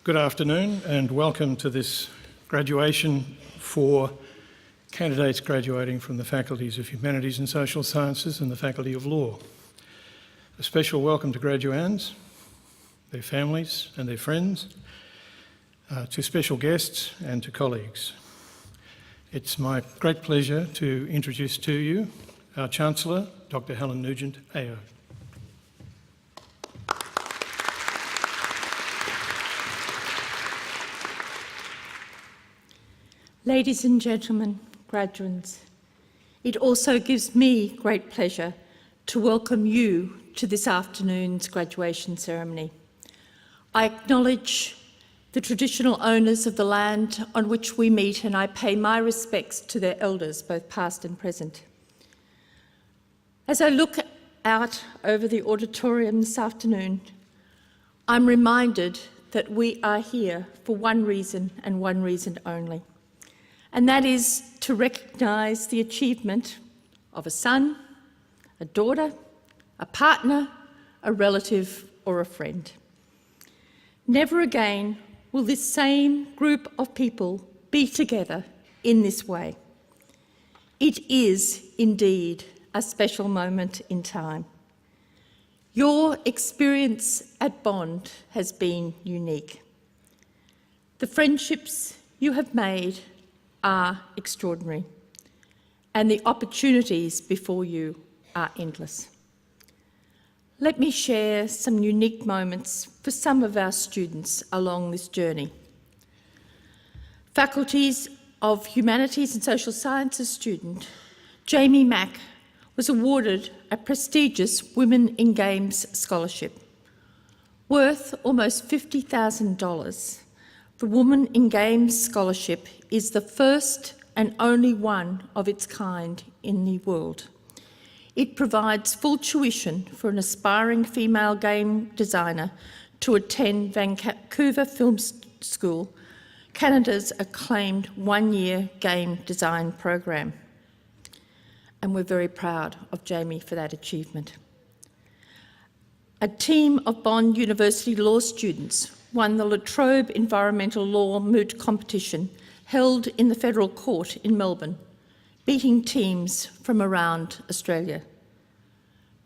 Good afternoon and welcome to this graduation for candidates graduating from the Faculties of Humanities and Social Sciences and the Faculty of Law. A special welcome to graduands, their families and their friends, to special guests and to colleagues. It's my great pleasure to introduce to you our Chancellor, Dr. Helen Nugent AO. Ladies and gentlemen, graduates, it also gives me great pleasure to welcome you to this afternoon's graduation ceremony. I acknowledge the traditional owners of the land on which we meet, and I pay my respects to their elders, both past and present. As I look out over the auditorium this afternoon, I'm reminded that we are here for one reason and one reason only. And that is to recognise the achievement of a son, a daughter, a partner, a relative or a friend. Never again will this same group of people be together in this way. It is indeed a special moment in time. Your experience at Bond has been unique. The friendships you have made are extraordinary, and the opportunities before you are endless. Let me share some unique moments for some of our students along this journey. Faculties of Humanities and Social Sciences student Jamie Mack was awarded a prestigious Women in Games scholarship worth almost $50,000. The Women in Games scholarship is the first and only one of its kind in the world. It provides full tuition for an aspiring female game designer to attend Vancouver Film School, Canada's acclaimed one-year game design program. And we're very proud of Jamie for that achievement. A team of Bond University law students won the La Trobe Environmental Law Moot competition held in the Federal Court in Melbourne, beating teams from around Australia.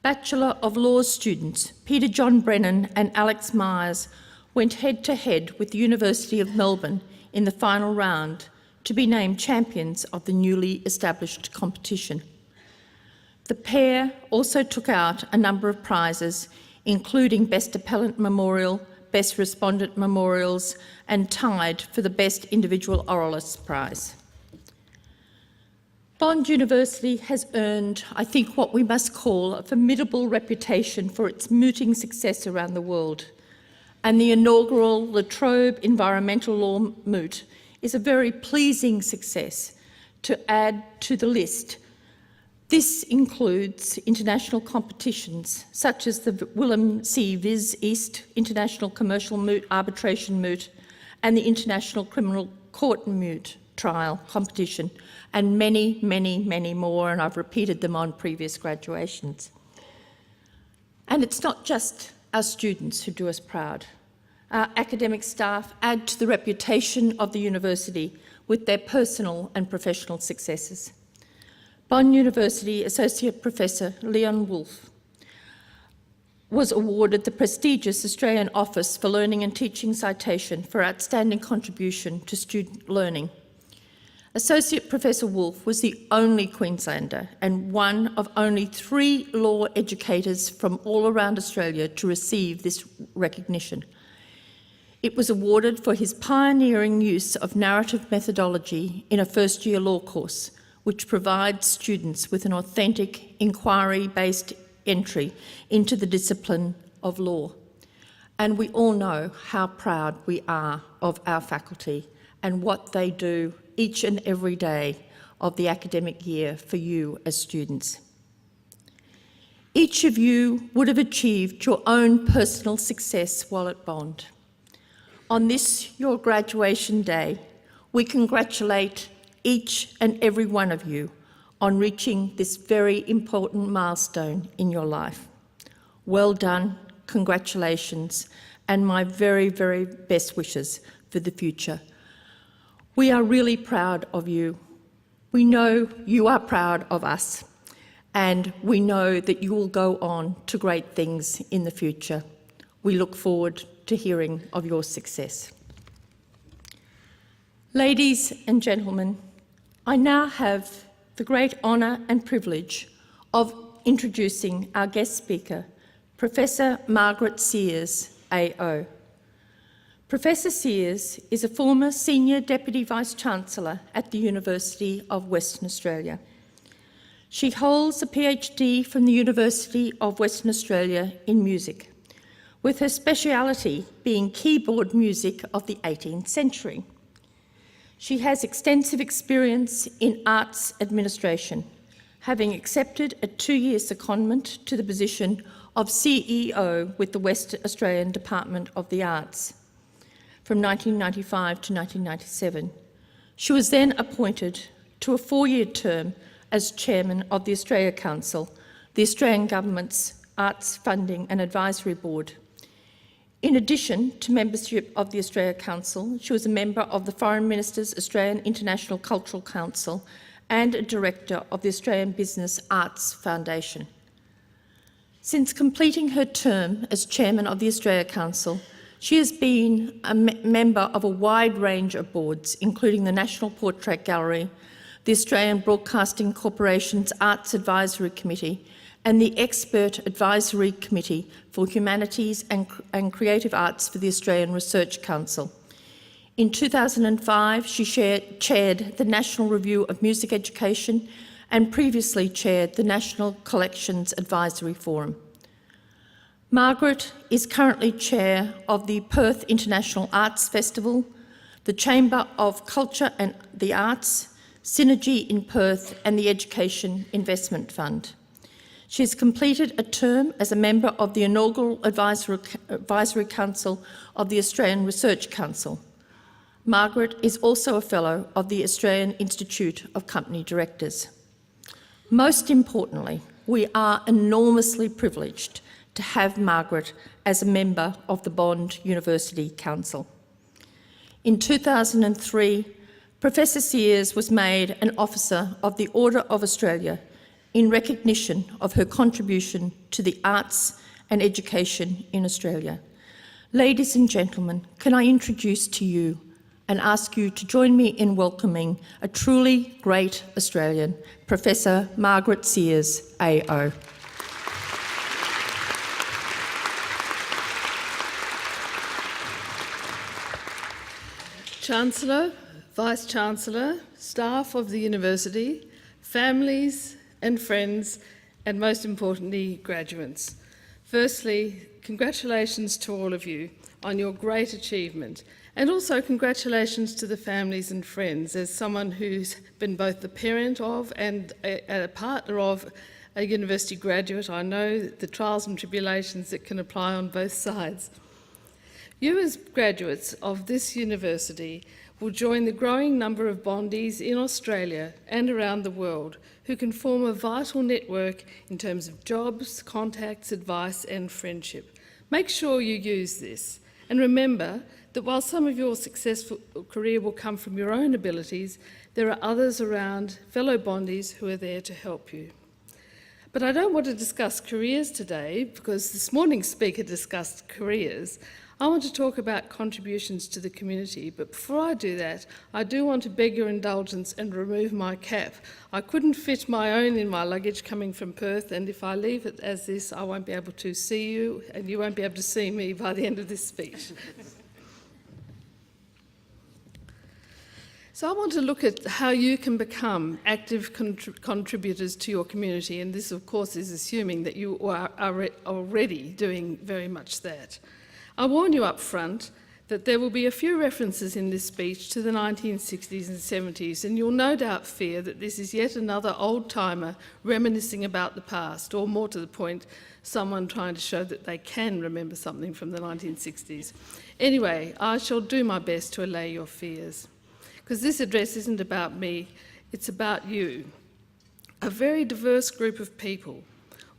Bachelor of Laws students Peter John Brennan and Alex Myers went head-to-head with the University of Melbourne in the final round to be named champions of the newly established competition. The pair also took out a number of prizes, including Best Appellant Memorial, Best Respondent Memorials, and tied for the Best Individual Oralist Prize. Bond University has earned, I think, what we must call a formidable reputation for its mooting success around the world, and the inaugural La Trobe Environmental Law Moot is a very pleasing success to add to the list. This includes international competitions such as the Willem C. Viz East International Commercial Moot Arbitration Moot and the International Criminal Court Moot Trial Competition, and many, many, many more, and I've repeated them on previous graduations. And it's not just our students who do us proud. Our academic staff add to the reputation of the university with their personal and professional successes. Bond University Associate Professor Leon Wolfe was awarded the prestigious Australian Office for Learning and Teaching citation for outstanding contribution to student learning. Associate Professor Wolfe was the only Queenslander and one of only 3 law educators from all around Australia to receive this recognition. It was awarded for his pioneering use of narrative methodology in a first-year law course, which provides students with an authentic, inquiry-based entry into the discipline of law. And we all know how proud we are of our faculty and what they do each and every day of the academic year for you as students. Each of you would have achieved your own personal success while at Bond. On this, your graduation day, we congratulate each and every one of you on reaching this very important milestone in your life. Well done, congratulations and my very, very best wishes for the future. We are really proud of you. We know you are proud of us, and we know that you will go on to great things in the future. We look forward to hearing of your success. Ladies and gentlemen, I now have the great honour and privilege of introducing our guest speaker, Professor Margaret Sears, AO. Professor Sears is a former Senior Deputy Vice-Chancellor at the University of Western Australia. She holds a PhD from the University of Western Australia in music, with her speciality being keyboard music of the 18th century. She has extensive experience in arts administration, having accepted a 2-year secondment to the position of CEO with the West Australian Department of the Arts from 1995 to 1997. She was then appointed to a 4-year term as Chairman of the Australia Council, the Australian Government's Arts Funding and Advisory Board. In addition to membership of the Australia Council, she was a member of the Foreign Minister's Australian International Cultural Council and a director of the Australian Business Arts Foundation. Since completing her term as Chairman of the Australia Council, she has been a member of a wide range of boards, including the National Portrait Gallery, the Australian Broadcasting Corporation's Arts Advisory Committee, and the Expert Advisory Committee for Humanities and Creative Arts for the Australian Research Council. In 2005, she chaired the National Review of Music Education and previously chaired the National Collections Advisory Forum. Margaret is currently chair of the Perth International Arts Festival, the Chamber of Culture and the Arts, Synergy in Perth, and the Education Investment Fund. She has completed a term as a member of the inaugural Advisory Council of the Australian Research Council. Margaret is also a Fellow of the Australian Institute of Company Directors. Most importantly, we are enormously privileged to have Margaret as a member of the Bond University Council. In 2003, Professor Sears was made an Officer of the Order of Australia in recognition of her contribution to the arts and education in Australia. Ladies and gentlemen, can I introduce to you and ask you to join me in welcoming a truly great Australian, Professor Margaret Sears, AO. Chancellor, Vice-Chancellor, staff of the university, families and friends, and most importantly, graduates. Firstly, congratulations to all of you on your great achievement, and also congratulations to the families and friends. As someone who's been both the parent of and a partner of a university graduate, I know the trials and tribulations that can apply on both sides. You as graduates of this university will join the growing number of Bondies in Australia and around the world who can form a vital network in terms of jobs, contacts, advice and friendship. Make sure you use this, and remember that while some of your successful career will come from your own abilities, there are others around, fellow Bondies, who are there to help you. But I don't want to discuss careers today, because this morning's speaker discussed careers. I want to talk about contributions to the community, but before I do that, I do want to beg your indulgence and remove my cap. I couldn't fit my own in my luggage coming from Perth, and if I leave it as this, I won't be able to see you, and you won't be able to see me by the end of this speech. So I want to look at how you can become active contributors to your community, and this of course is assuming that you are already doing very much that. I warn you up front that there will be a few references in this speech to the 1960s and 70s, and you'll no doubt fear that this is yet another old-timer reminiscing about the past, or more to the point, someone trying to show that they can remember something from the 1960s. Anyway, I shall do my best to allay your fears, because this address isn't about me, it's about you. A very diverse group of people,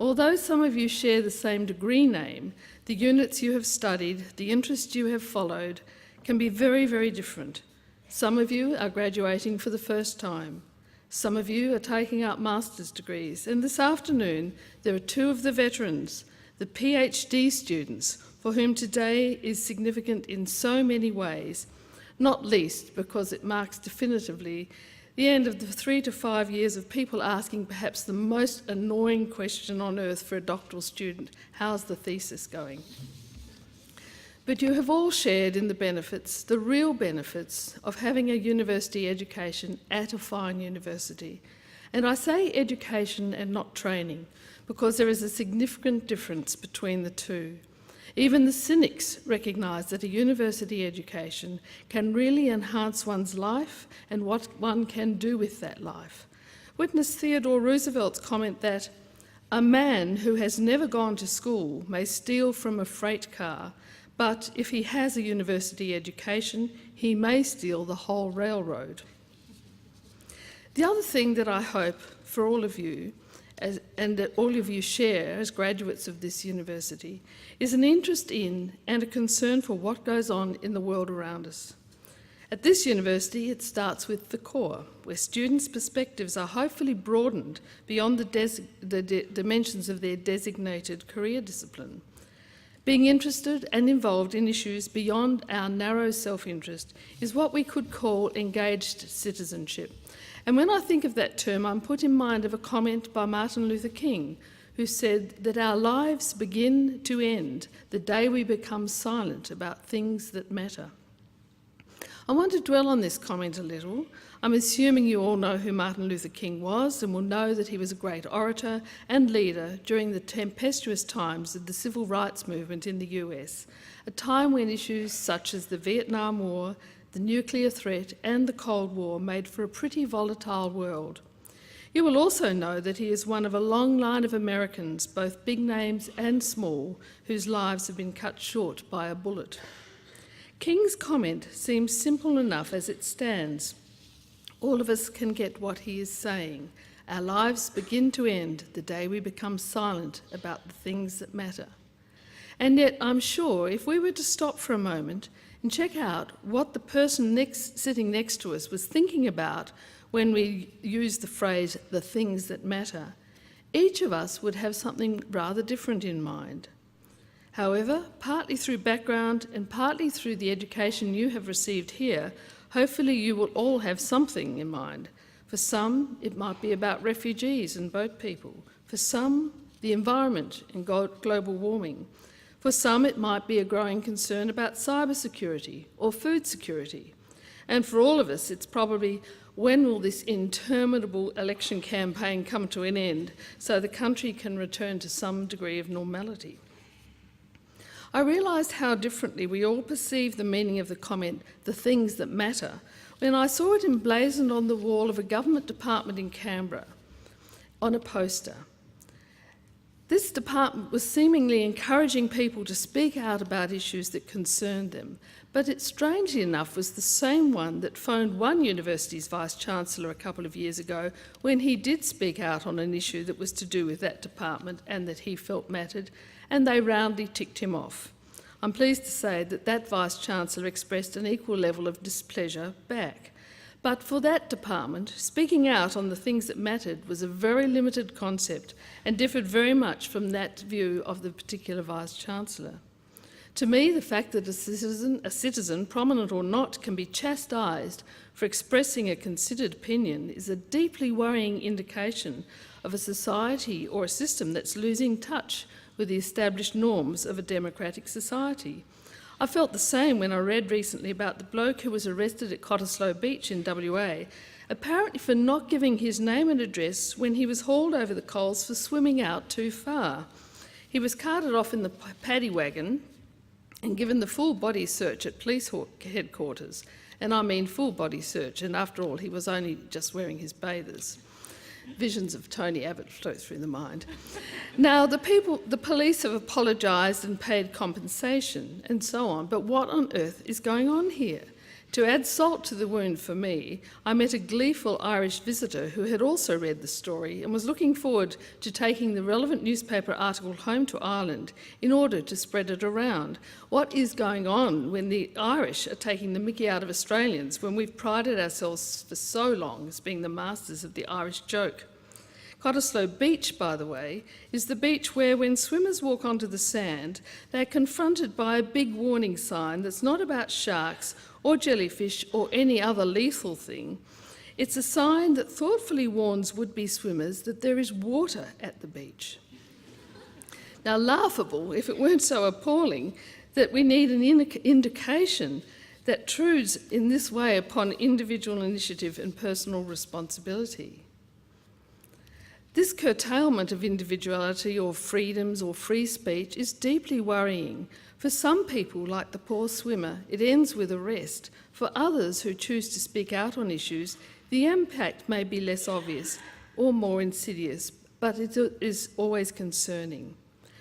Although some of you share the same degree name, the units you have studied, the interests you have followed, can be very, very different. Some of you are graduating for the first time. Some of you are taking up master's degrees. And this afternoon, there are two of the veterans, the PhD students, for whom today is significant in so many ways, not least because it marks definitively the end of the 3 to 5 years of people asking perhaps the most annoying question on earth for a doctoral student: how's the thesis going? But you have all shared in the benefits, the real benefits, of having a university education at a fine university. And I say education and not training, because there is a significant difference between the two. Even the cynics recognise that a university education can really enhance one's life and what one can do with that life. Witness Theodore Roosevelt's comment that a man who has never gone to school may steal from a freight car, but if he has a university education, he may steal the whole railroad. The other thing that I hope for all of you, and that all of you share as graduates of this university, is an interest in and a concern for what goes on in the world around us. At this university, it starts with the core, where students' perspectives are hopefully broadened beyond the dimensions of their designated career discipline. Being interested and involved in issues beyond our narrow self-interest is what we could call engaged citizenship. And when I think of that term, I'm put in mind of a comment by Martin Luther King, who said that our lives begin to end the day we become silent about things that matter. I want to dwell on this comment a little. I'm assuming you all know who Martin Luther King was and will know that he was a great orator and leader during the tempestuous times of the civil rights movement in the US, a time when issues such as the Vietnam War, the nuclear threat and the Cold War made for a pretty volatile world. You will also know that he is one of a long line of Americans, both big names and small, whose lives have been cut short by a bullet. King's comment seems simple enough as it stands. All of us can get what he is saying. Our lives begin to end the day we become silent about the things that matter. And yet I'm sure if we were to stop for a moment and check out what the person sitting next to us was thinking about when we use the phrase, the things that matter, each of us would have something rather different in mind. However, partly through background and partly through the education you have received here, hopefully you will all have something in mind. For some, it might be about refugees and boat people. For some, the environment and global warming. For some, it might be a growing concern about cybersecurity or food security. And for all of us, it's probably, when will this interminable election campaign come to an end so the country can return to some degree of normality? I realised how differently we all perceive the meaning of the comment, the things that matter, when I saw it emblazoned on the wall of a government department in Canberra on a poster. This department was seemingly encouraging people to speak out about issues that concerned them, but it strangely enough was the same one that phoned one university's vice-chancellor a couple of years ago when he did speak out on an issue that was to do with that department and that he felt mattered, and they roundly ticked him off. I'm pleased to say that that vice-chancellor expressed an equal level of displeasure back. But for that department, speaking out on the things that mattered was a very limited concept and differed very much from that view of the particular Vice-Chancellor. To me, the fact that a citizen, prominent or not, can be chastised for expressing a considered opinion is a deeply worrying indication of a society or a system that's losing touch with the established norms of a democratic society. I felt the same when I read recently about the bloke who was arrested at Cottesloe Beach in WA, apparently for not giving his name and address when he was hauled over the coals for swimming out too far. He was carted off in the paddy wagon and given the full body search at police headquarters. And I mean full body search, and after all, he was only just wearing his bathers. Visions of Tony Abbott flow through the mind. Now, the police have apologised and paid compensation and so on, but what on earth is going on here? To add salt to the wound for me, I met a gleeful Irish visitor who had also read the story and was looking forward to taking the relevant newspaper article home to Ireland in order to spread it around. What is going on when the Irish are taking the mickey out of Australians when we've prided ourselves for so long as being the masters of the Irish joke? Cottesloe Beach, by the way, is the beach where when swimmers walk onto the sand, they're confronted by a big warning sign that's not about sharks or jellyfish or any other lethal thing. It's a sign that thoughtfully warns would-be swimmers that there is water at the beach. Now, laughable if it weren't so appalling that we need an indication that intrudes in this way upon individual initiative and personal responsibility. This curtailment of individuality or freedoms or free speech is deeply worrying. For some people, like the poor swimmer, it ends with arrest. For others who choose to speak out on issues, the impact may be less obvious or more insidious, but it is always concerning.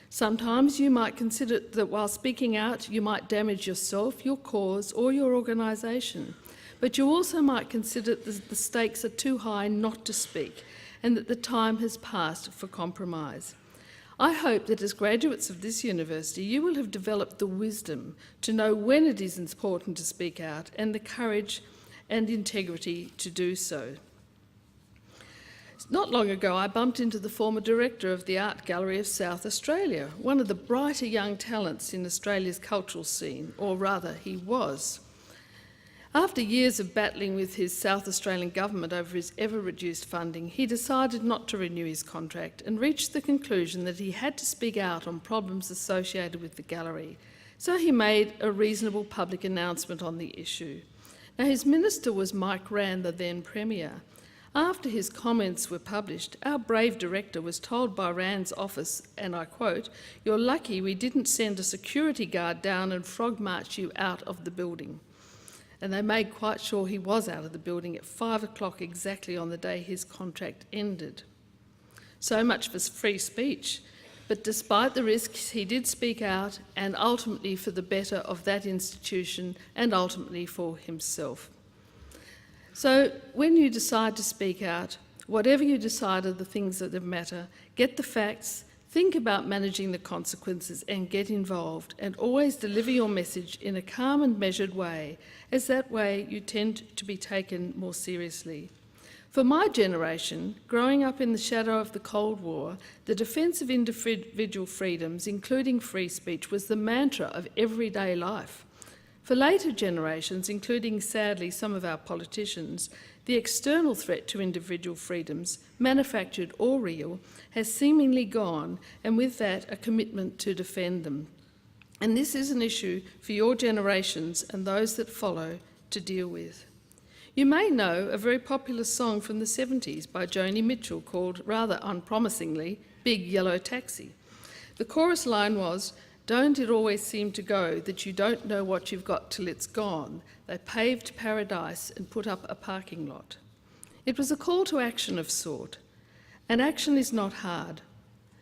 Sometimes you might consider that while speaking out, you might damage yourself, your cause, or your organisation. But you also might consider that the stakes are too high not to speak, and that the time has passed for compromise. I hope that as graduates of this university, you will have developed the wisdom to know when it is important to speak out and the courage and integrity to do so. Not long ago, I bumped into the former director of the Art Gallery of South Australia, one of the brighter young talents in Australia's cultural scene, or rather, he was. After years of battling with his South Australian government over his ever-reduced funding, he decided not to renew his contract and reached the conclusion that he had to speak out on problems associated with the gallery. So he made a reasonable public announcement on the issue. Now, his minister was Mike Rann, the then Premier. After his comments were published, our brave director was told by Rand's office, and I quote, "You're lucky we didn't send a security guard down and frog march you out of the building." And they made quite sure he was out of the building at 5 o'clock exactly on the day his contract ended. So much for free speech. But despite the risks, he did speak out, and ultimately for the better of that institution and ultimately for himself. So when you decide to speak out, whatever you decide are the things that matter, get the facts, think about managing the consequences and get involved, and always deliver your message in a calm and measured way, as that way you tend to be taken more seriously. For my generation, growing up in the shadow of the Cold War, the defence of individual freedoms, including free speech, was the mantra of everyday life. For later generations, including sadly some of our politicians, the external threat to individual freedoms, manufactured or real, has seemingly gone, and with that a commitment to defend them. And this is an issue for your generations and those that follow to deal with. You may know a very popular song from the 70s by Joni Mitchell called, rather unpromisingly, Big Yellow Taxi. The chorus line was, "Don't it always seem to go that you don't know what you've got till it's gone? They paved paradise and put up a parking lot." It was a call to action of sort, and action is not hard.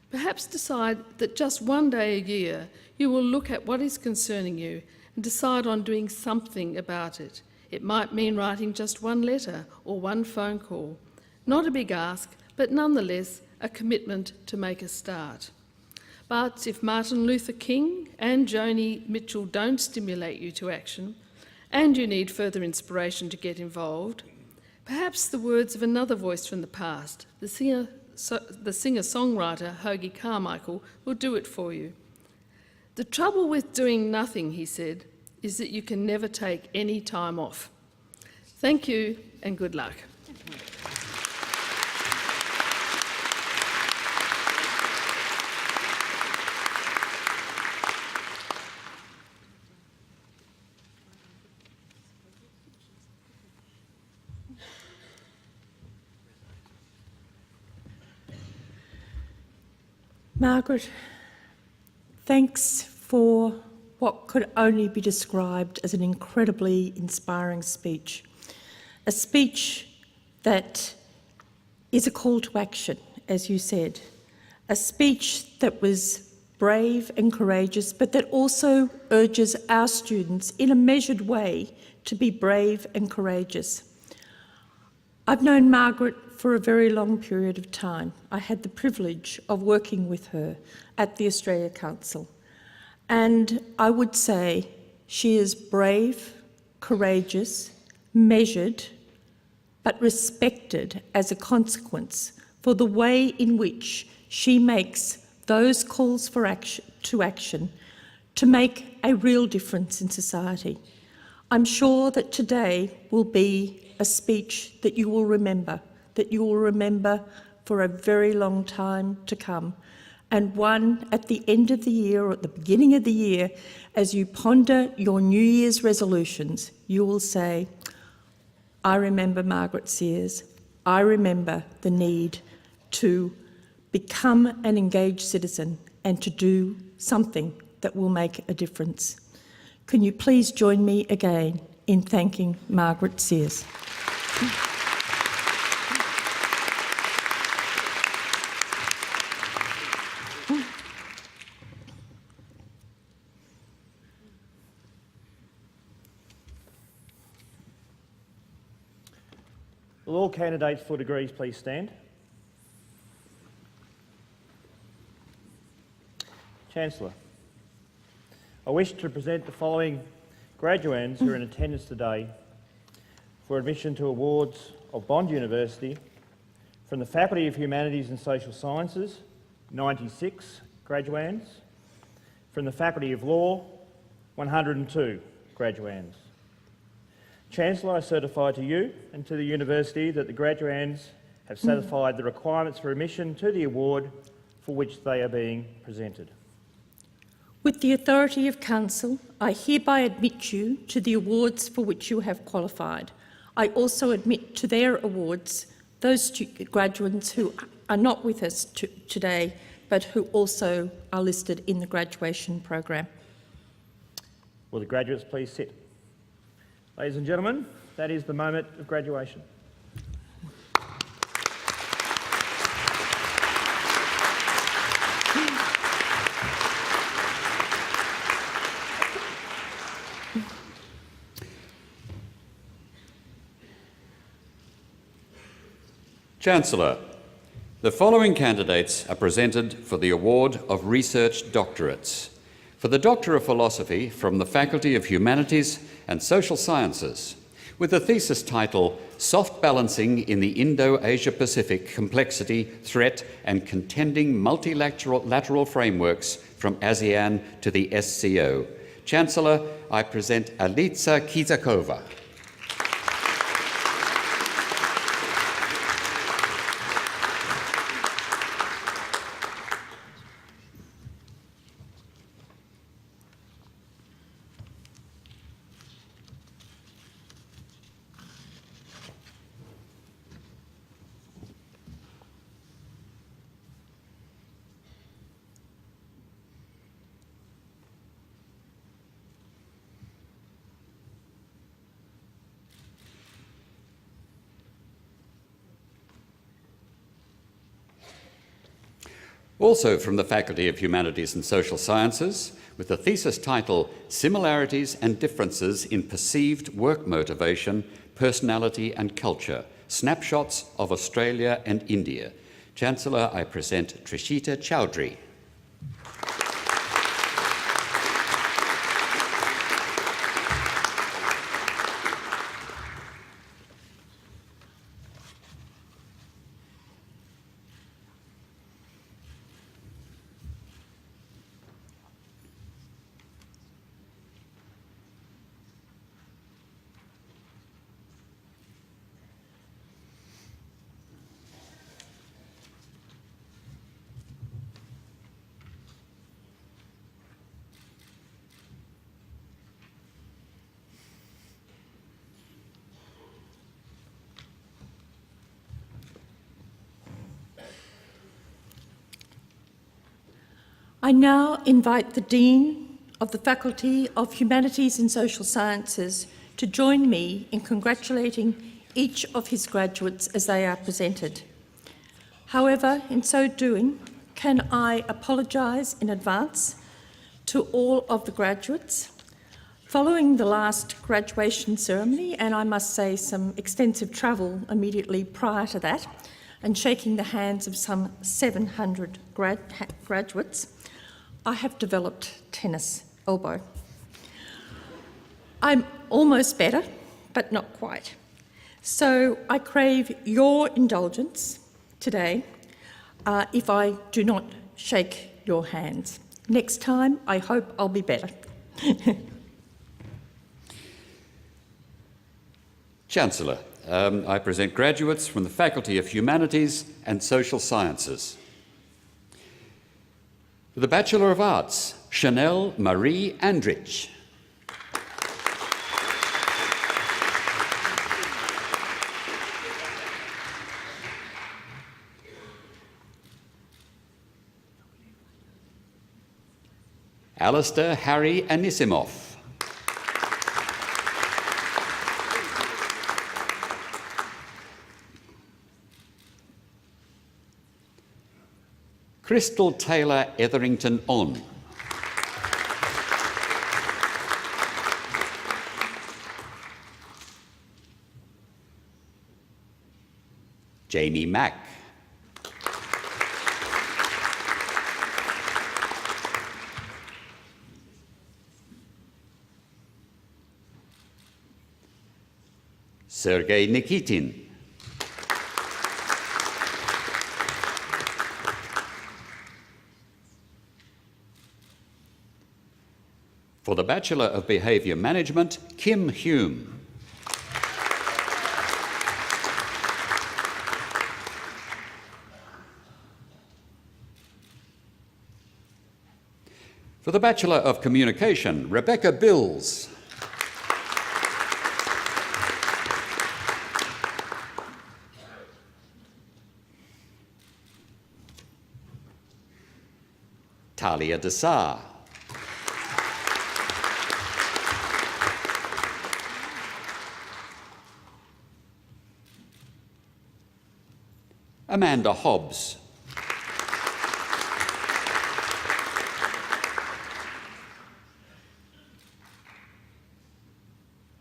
Perhaps decide that just one day a year you will look at what is concerning you and decide on doing something about it. It might mean writing just one letter or one phone call. Not a big ask, but nonetheless a commitment to make a start. But if Martin Luther King and Joni Mitchell don't stimulate you to action, and you need further inspiration to get involved, perhaps the words of another voice from the past, the singer-songwriter Hoagie Carmichael, will do it for you. "The trouble with doing nothing," he said, "is that you can never take any time off." Thank you and good luck. Margaret, thanks for what could only be described as an incredibly inspiring speech. A speech that is a call to action, as you said. A speech that was brave and courageous, but that also urges our students in a measured way to be brave and courageous. I've known Margaret for a very long period of time. I had the privilege of working with her at the Australia Council. And I would say she is brave, courageous, measured, but respected as a consequence for the way in which she makes those calls for action to make a real difference in society. I'm sure that today will be a speech that you will remember for a very long time to come, and one at the end of the year or at the beginning of the year, as you ponder your New Year's resolutions, you will say, I remember Margaret Sears. I remember the need to become an engaged citizen and to do something that will make a difference. Can you please join me again in thanking Margaret Sears? Will all candidates for degrees please stand? Chancellor, I wish to present the following graduands who are in attendance today for admission to awards of Bond University. From the Faculty of Humanities and Social Sciences, 96 graduands. From the Faculty of Law, 102 graduands. Chancellor, I certify to you and to the University that the graduands have satisfied the requirements for admission to the award for which they are being presented. With the authority of Council, I hereby admit you to the awards for which you have qualified. I also admit to their awards those graduates who are not with us today, but who also are listed in the graduation program. Will the graduates please sit? Ladies and gentlemen, that is the moment of graduation. Chancellor, the following candidates are presented for the award of Research Doctorates. For the Doctor of Philosophy from the Faculty of Humanities and Social Sciences, with the thesis title, Soft Balancing in the Indo-Asia-Pacific Complexity, Threat and Contending Multilateral Frameworks from ASEAN to the SCO. Chancellor, I present Alitsa Kizakova. Also from the Faculty of Humanities and Social Sciences, with the thesis title, Similarities and Differences in Perceived Work Motivation, Personality and Culture, Snapshots of Australia and India. Chancellor, I present Trishita Chowdhury. I now invite the Dean of the Faculty of Humanities and Social Sciences to join me in congratulating each of his graduates as they are presented. However, in so doing, can I apologise in advance to all of the graduates. Following the last graduation ceremony, and I must say some extensive travel immediately prior to that, and shaking the hands of some 700 graduates, I have developed tennis elbow. I'm almost better, but not quite. So I crave your indulgence today if I do not shake your hands. Next time, I hope I'll be better. Chancellor, I present graduates from the Faculty of Humanities and Social Sciences. For the Bachelor of Arts, Chanel Marie Andrich. Alistair Harry Anisimov. Crystal Taylor Etherington On. Jamie Mack. Sergei Nikitin. For the Bachelor of Behaviour Management, Kim Hume. For the Bachelor of Communication, Rebecca Bills. Talia Desar. Amanda Hobbs.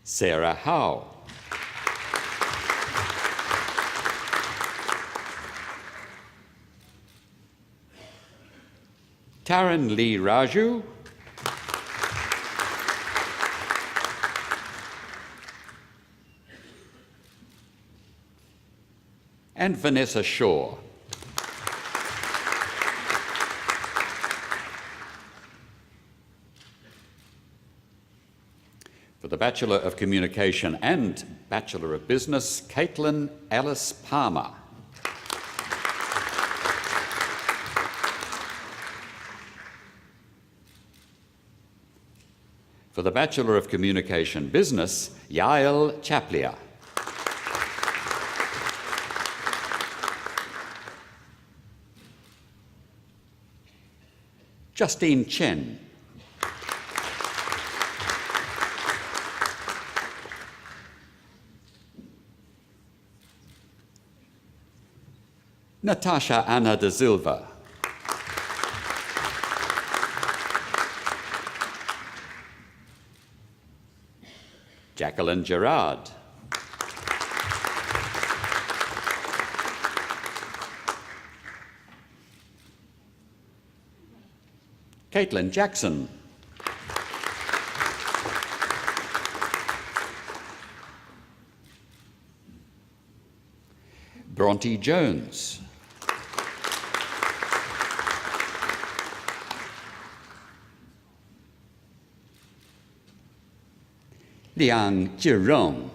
Sarah Howe. Taran Lee Raju. And Vanessa Shaw. For the Bachelor of Communication and Bachelor of Business, Caitlin Alice Palmer. For the Bachelor of Communication Business, Yael Chaplia. Justine Chen. Natasha Anna de Silva. Jacqueline Gerard. Caitlin Jackson. Bronte Jones. Liang Jirong.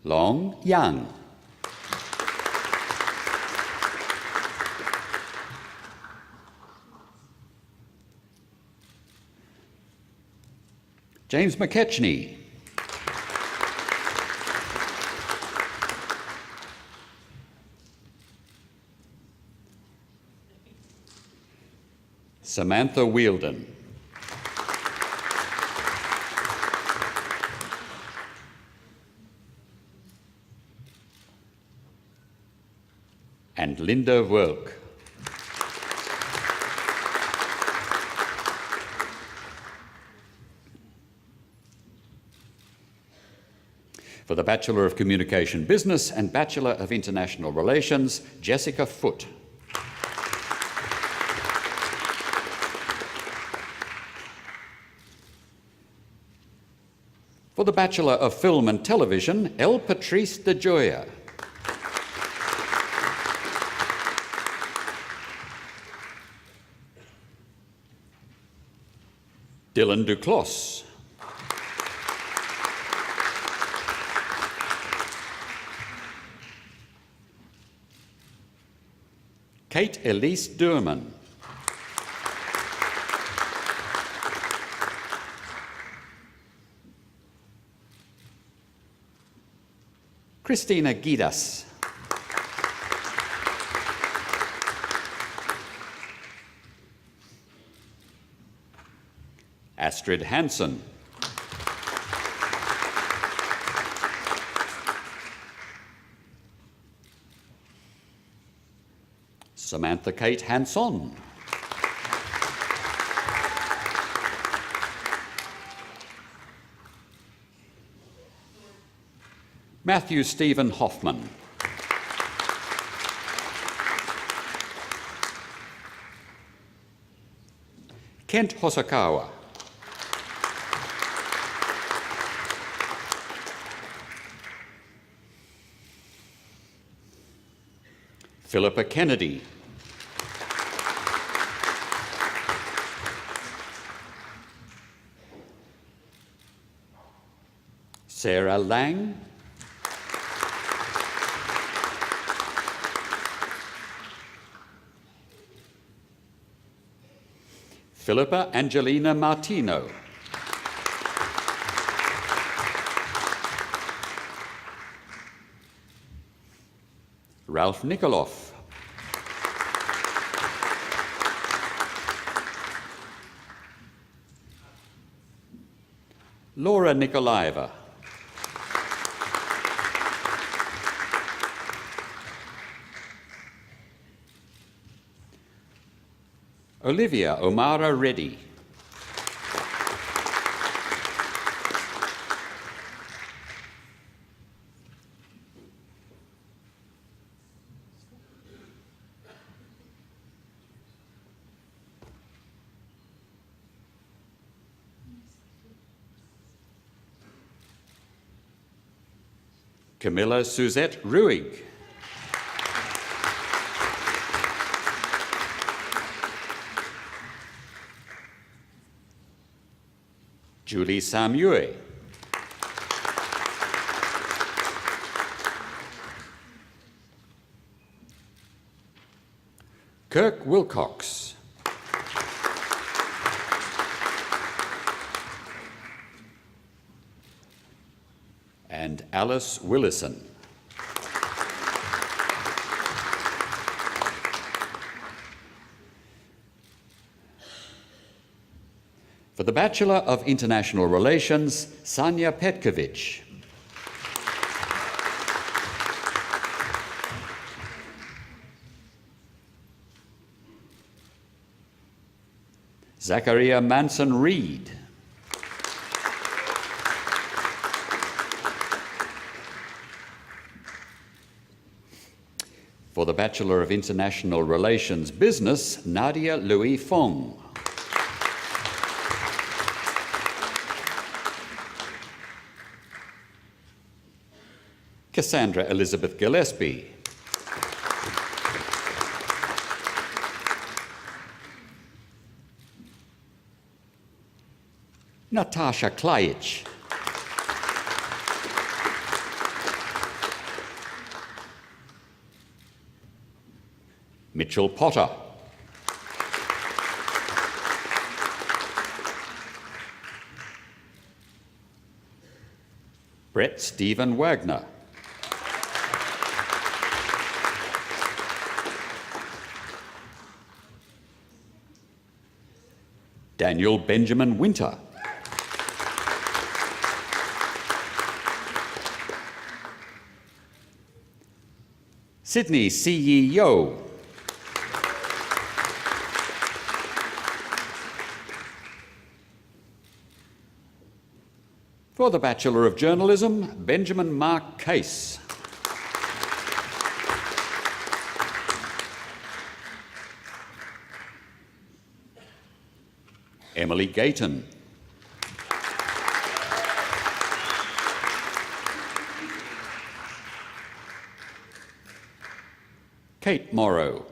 Long Yang. James McKechnie. Samantha Wheeldon. and Linda Wölk. For the Bachelor of Communication Business and Bachelor of International Relations, Jessica Foote. For the Bachelor of Film and Television, L. Patrice de Joya. Dylan Duclos. Kate Elise Durman. Christina Gidas. Astrid Hansen. Samantha Kate Hanson. Matthew Stephen Hoffman. Kent Hosokawa. Philippa Kennedy. Sarah Lang. Philippa Angelina Martino. Ralph Nikoloff. Laura Nikolaeva. Olivia Omara Reddy. Camilla Suzette Ruig. Julie Samue. Kirk Wilcox. And Alice Willison. For the Bachelor of International Relations, Sanya Petkovic. Zachariah Manson Reed. For the Bachelor of International Relations Business, Nadia Louis Fong. Cassandra Elizabeth Gillespie. Natasha Klajic. Mitchell Potter. Brett Stephen Wagner. Daniel Benjamin Winter. Sydney CEO. For the Bachelor of Journalism, Benjamin Mark Case. Emily Gayton. Kate Morrow.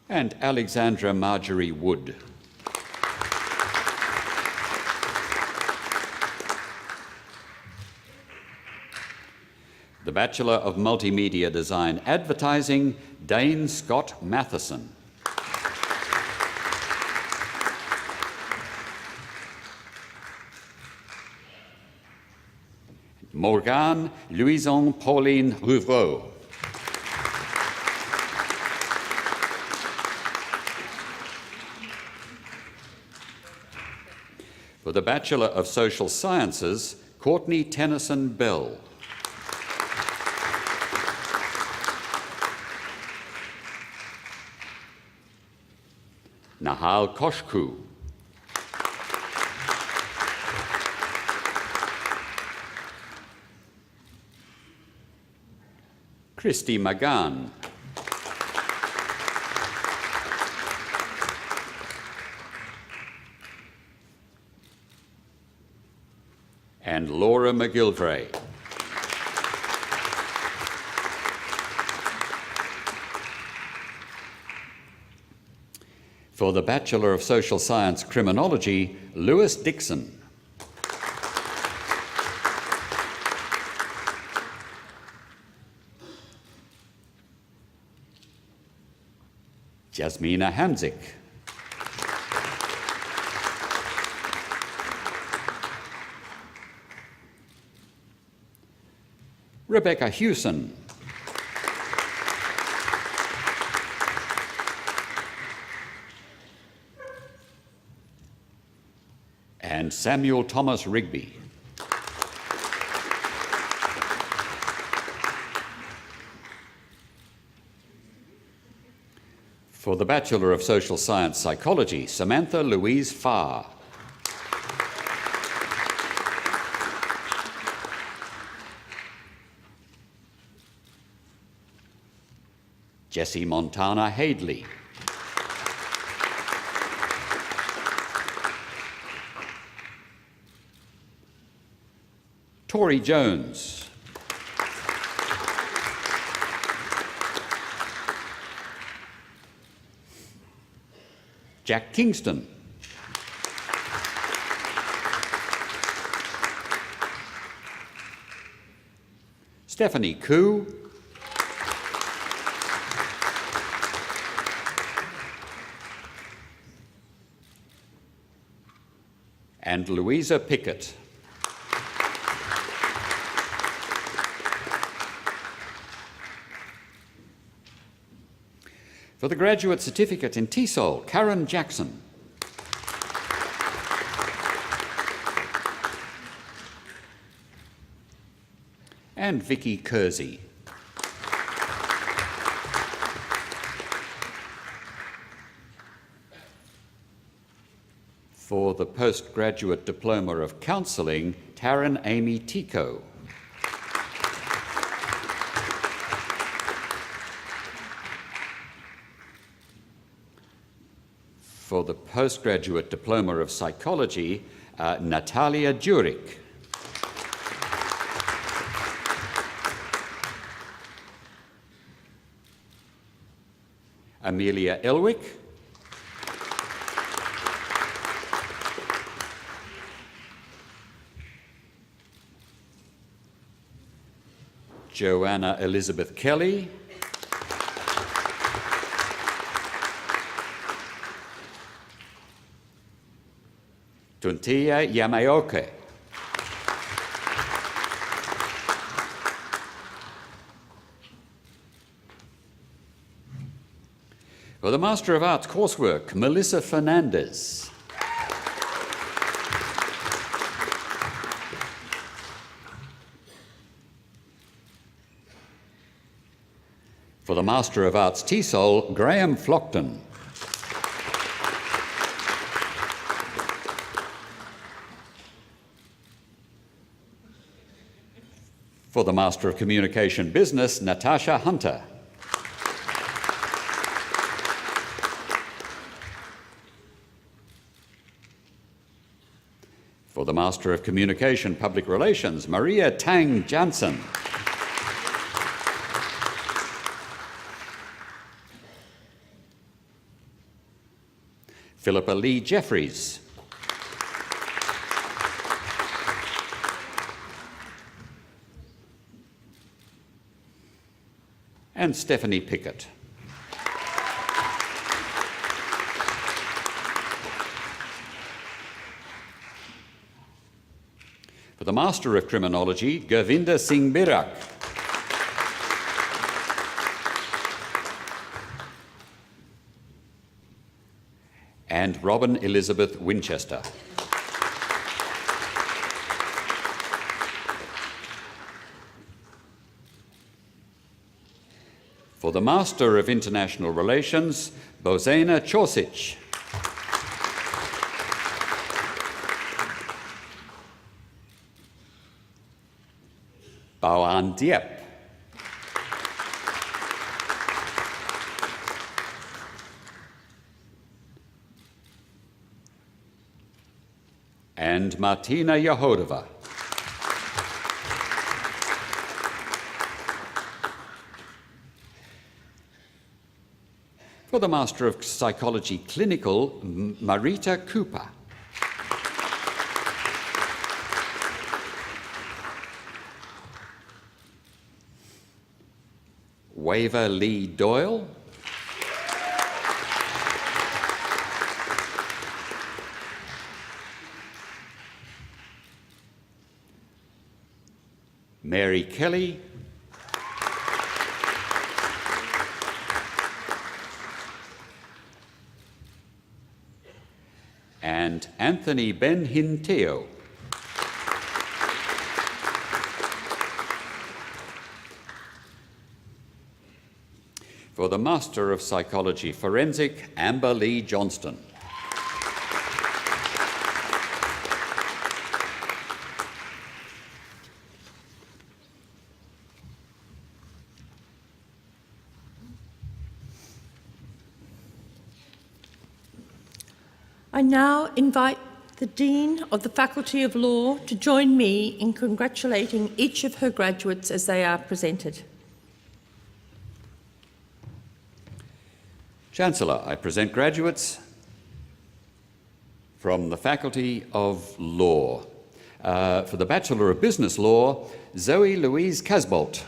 And Alexandra Marjorie Wood. The Bachelor of Multimedia Design Advertising, Dane Scott Matheson. Morgane Louison Pauline Rouvreau. For the Bachelor of Social Sciences, Courtney Tennyson Bell. Nahal Koshku. Christy Magan. And Laura McGilvray. For the Bachelor of Social Science Criminology, Lewis Dixon. Jasmina Hamzik. Rebecca Hewson. And Samuel Thomas Rigby. For the Bachelor of Social Science Psychology, Samantha Louise Farr. Jessie Montana Hadley. Tori Jones. Jack Kingston. Stephanie Koo. And Louisa Pickett. For the Graduate Certificate in TESOL, Karen Jackson. And Vicky Kersey. For the Postgraduate Diploma of Counselling, Taryn Amy Tico. For the Postgraduate Diploma of Psychology, Natalia Jurek. Amelia Elwick. Joanna Elizabeth Kelly. Tuntia Yamaoke. For the Master of Arts coursework, Melissa Fernandez. For the Master of Arts TESOL, Graham Flockton. For the Master of Communication Business, Natasha Hunter. For the Master of Communication Public Relations, Maria Tang Jansen. Philippa Lee Jeffries. And Stephanie Pickett. For the Master of Criminology, Govinda Singh Birak. And Robin Elizabeth Winchester. For the Master of International Relations, Bozena Chosic. Baoan Diep. And Martina Yahodova. For the Master of Psychology Clinical, Marita Cooper. Waver Lee Doyle. Mary Kelly. And Anthony Ben Hinteo. For the Master of Psychology Forensic, Amber Lee Johnston. I now invite the Dean of the Faculty of Law to join me in congratulating each of her graduates as they are presented. Chancellor, I present graduates from the Faculty of Law. For the Bachelor of Business Law, Zoe Louise Casbolt.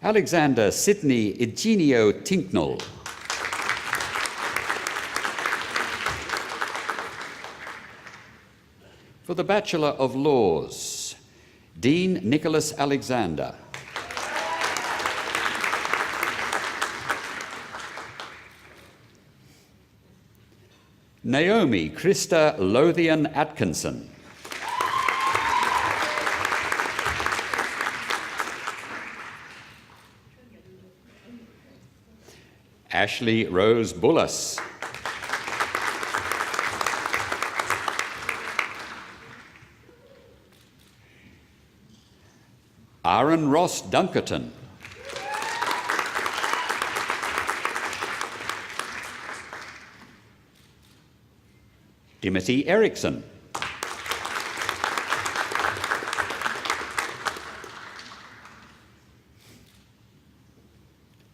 Alexander Sidney Eugenio Tinknell. For the Bachelor of Laws, Dean Nicholas Alexander. Naomi Krista Lothian Atkinson. Ashley Rose Bullis. Aaron Ross Dunkerton. Timothy Erickson.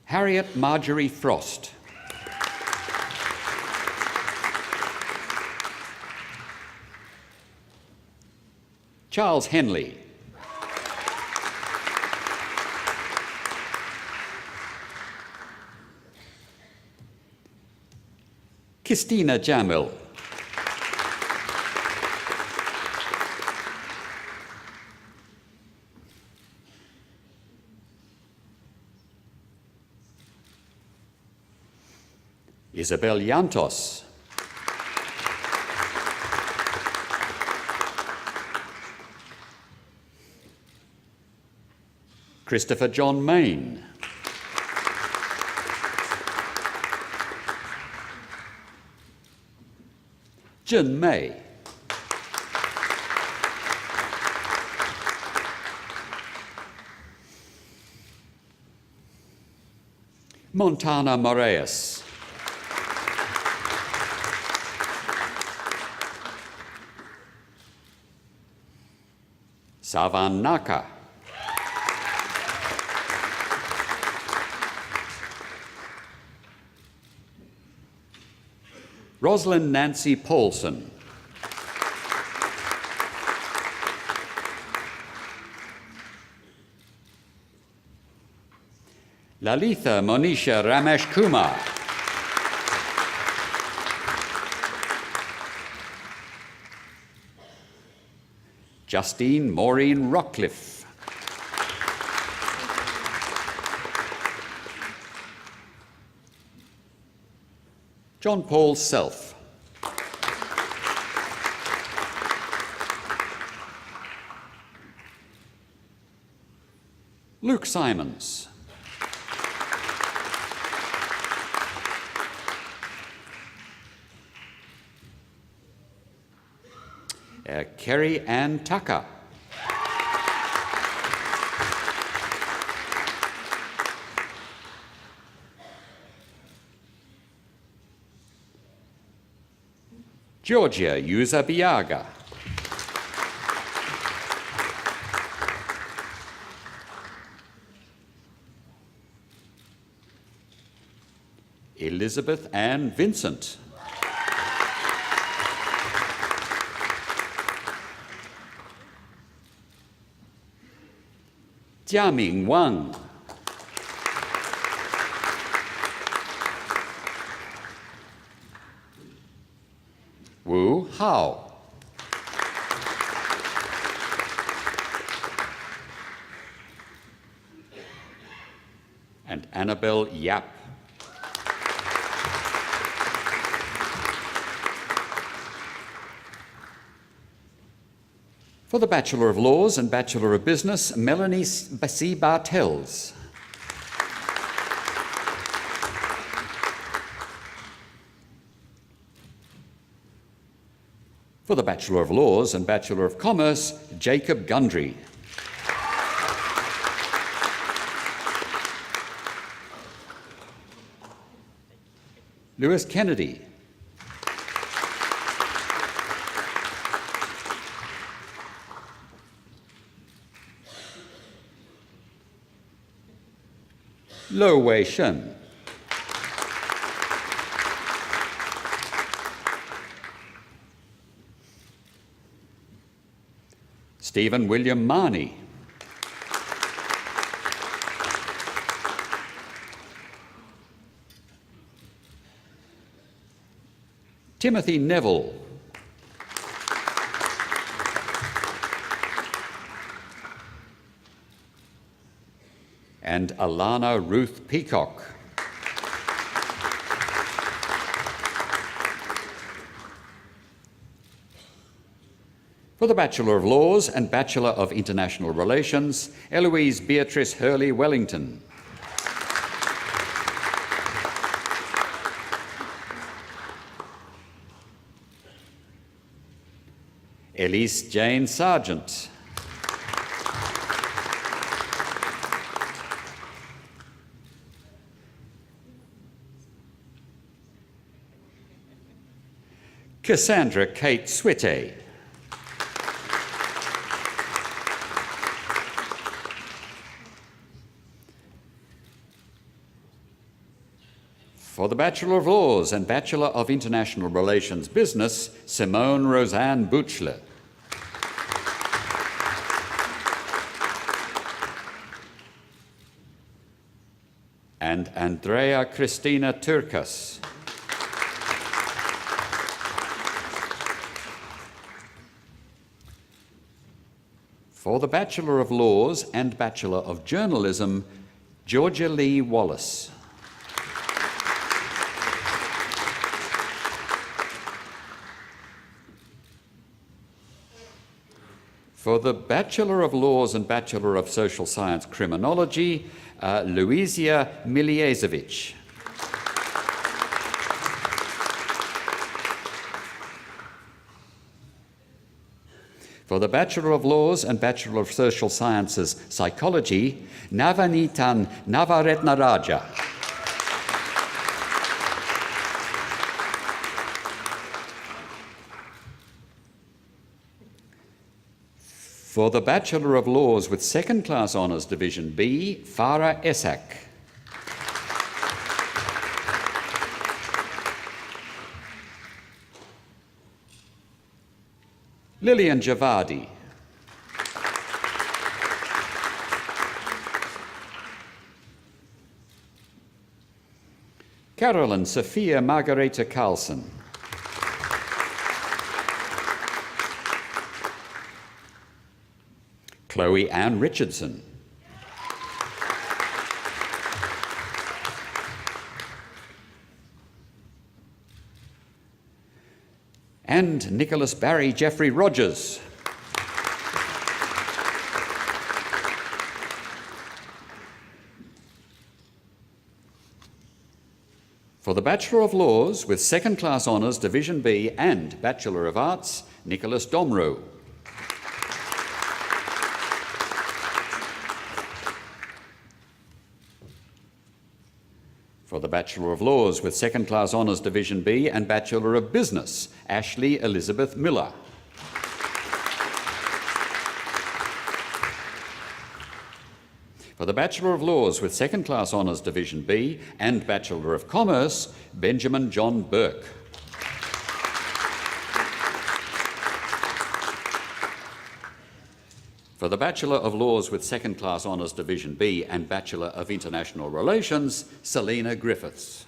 Harriet Marjorie Frost. Charles Henley. Christina Jamil. Isabel Yantos. Christopher John Main. Jin May. Montana Moraes. Savan Naka. Rosalind Nancy Paulson. Lalitha Monisha Ramesh Kumar. Justine Maureen Rockcliffe. John Paul Self. Luke Simons. Kerry Ann Tucker. Georgia Yuzabiaga. Elizabeth Ann Vincent. Jiaming Wang. Wu Hao. And Annabelle Yap. For the Bachelor of Laws and Bachelor of Business, Melanie C. Bartels. For the Bachelor of Laws and Bachelor of Commerce, Jacob Gundry. Lewis Kennedy. Lo Wei Shen. Stephen William Marnie. Timothy Neville. And Alana Ruth Peacock. For the Bachelor of Laws and Bachelor of International Relations, Eloise Beatrice Hurley Wellington. Elise Jane Sargent. Cassandra Kate Switte. For the Bachelor of Laws and Bachelor of International Relations Business, Simone Roseanne Buchler. And Andrea Christina Turkas. For the Bachelor of Laws and Bachelor of Journalism, Georgia Lee Wallace. For the Bachelor of Laws and Bachelor of Social Science Criminology, Luizia Miliesevic. For the Bachelor of Laws and Bachelor of Social Sciences Psychology, Navanitan Navaretnaraja. For the Bachelor of Laws with Second Class Honours Division B, Farah Esak. Lillian Javadi. Carolyn Sophia Margareta Carlson. Chloe Ann Richardson. And Nicholas Barry Jeffrey Rogers. For the Bachelor of Laws with Second Class Honours Division B and Bachelor of Arts, Nicholas Domro. For the Bachelor of Laws with Second Class Honours Division B and Bachelor of Business, Ashley Elizabeth Miller. For the Bachelor of Laws with Second Class Honours Division B and Bachelor of Commerce, Benjamin John Burke. For the Bachelor of Laws with Second Class Honours Division B and Bachelor of International Relations, Selena Griffiths.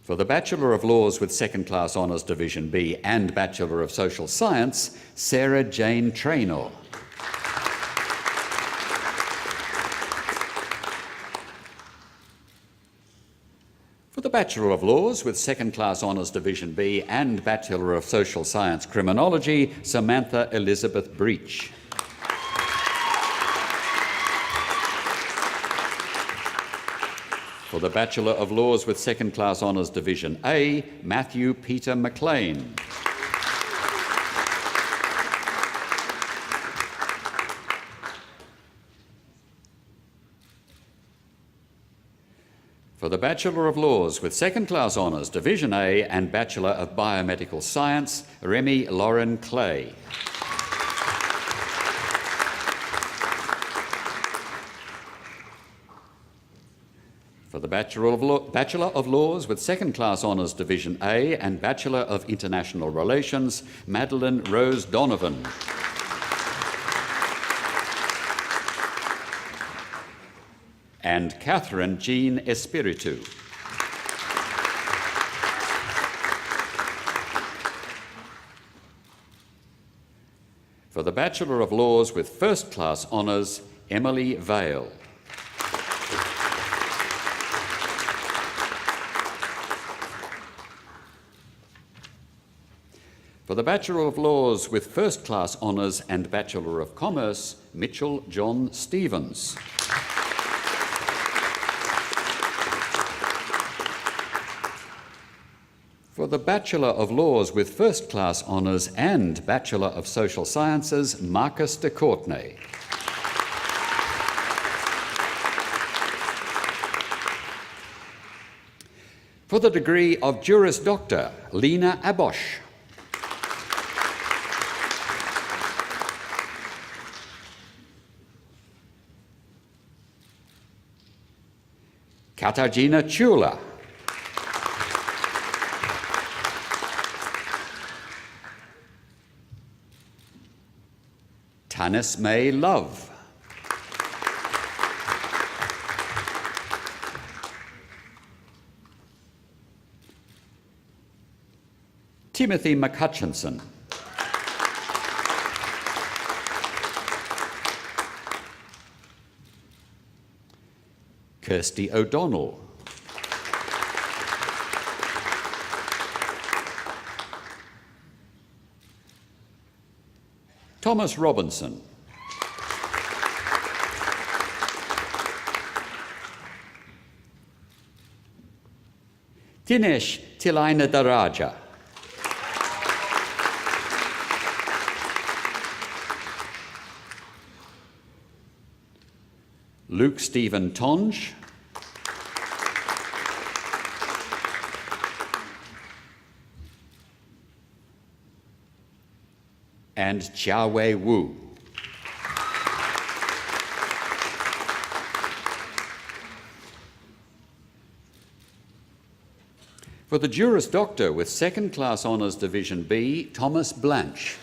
For the Bachelor of Laws with Second Class Honours Division B and Bachelor of Social Science, Sarah Jane Traynor. For the Bachelor of Laws with Second Class Honours Division B and Bachelor of Social Science Criminology, Samantha Elizabeth Breach. For the Bachelor of Laws with Second Class Honours Division A, Matthew Peter McLean. For the Bachelor of Laws with Second Class Honours Division A and Bachelor of Biomedical Science, Remy Lauren Clay. For the Bachelor of Laws with Second Class Honours Division A and Bachelor of International Relations, Madeline Rose Donovan. And Catherine Jean Espiritu. For the Bachelor of Laws with First Class Honours, Emily Vale. For the Bachelor of Laws with First Class Honours and Bachelor of Commerce, Mitchell John Stevens. For the Bachelor of Laws with First Class Honours and Bachelor of Social Sciences, Marcus de Courtenay. For the degree of Juris Doctor, Lena Abosh. Katarzyna Chula. Tanis May Love. Timothy McHutchinson. Kirsty O'Donnell. Thomas Robinson. Dinesh Tilaina Daraja. Luke Stephen Tonge. And Chiawei Wu. For the Juris Doctor with Second Class Honours Division B, Thomas Blanche.